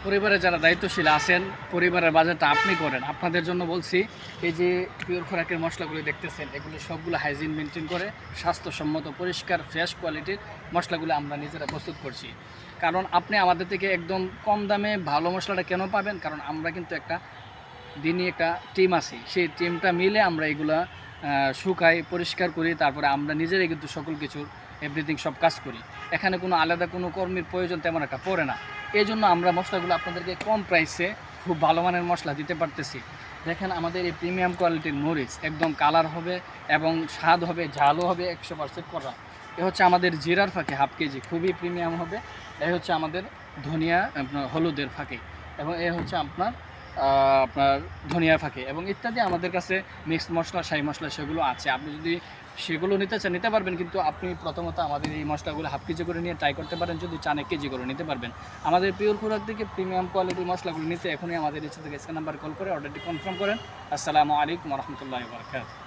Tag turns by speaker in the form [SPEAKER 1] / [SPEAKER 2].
[SPEAKER 1] পরিবারে যারা দায়িত্বশীল আছেন, পরিবারের বাজারটা আপনি করেন, আপনাদের জন্য বলছি এই যে পিওর খোরাকের মশলাগুলো দেখতেছেন, এগুলো সবগুলো হাইজিন মেনটেন করে স্বাস্থ্যসম্মত পরিষ্কার ফ্রেশ কোয়ালিটির মশলাগুলো আমরা নিজেরা প্রস্তুত করছি। কারণ আপনি আমাদের থেকে একদম কম দামে ভালো মশলাটা কেন পাবেন? কারণ আমরা কিন্তু একটা দিনই একটা টিম আছি, সেই টিমটা মিলে আমরা এগুলা শুকাই, পরিষ্কার করি, তারপরে আমরা নিজেরাই কিন্তু সকল কিছুর এভরিথিং সব কাজ করি। এখানে কোনো আলাদা কোনো কর্মীর প্রয়োজন তেমন একটা পড়ে না। এই জন্য আমরা মশলাগুলো আপনাদেরকে কম প্রাইসে খুব ভালো মানের মশলা দিতে পারতেছি। দেখেন আমাদের এই প্রিমিয়াম কোয়ালিটির মরিচ একদম কালার হবে এবং স্বাদ হবে, ঝালও হবে 100% করা। এ হচ্ছে আমাদের জিরার ফাঁকে হাফ কেজি, খুবই প্রিমিয়াম হবে। এ হচ্ছে আমাদের ধনিয়া আপনার হলুদের ফাঁকে, এবং এ হচ্ছে আপনার ধনিয়া ফাঁকে, এবং ইত্যাদি আমাদের কাছে মিক্সড মশলা, শাহী মশলা সেগুলো আছে। আপনি যদি সেগুলো নিতে চান নিতে পারবেন, কিন্তু আপনি প্রথমত আমাদের এই মশলাগুলো হাফ কেজি করে নিয়ে ট্রাই করতে পারেন। যদি চান 1 কেজি করে নিতে পারবেন। আমাদের পিওর খোরাক থেকে প্রিমিয়াম কোয়ালিটির মশলাগুলো নিতে এখনই আমাদের ইচ্ছে থেকে স্ক্যান নাম্বার কল করে অর্ডারটি কনফার্ম করেন। আসসালামু আলাইকুম রহমতুল্লাহি ওয়া বারাকাতুহু।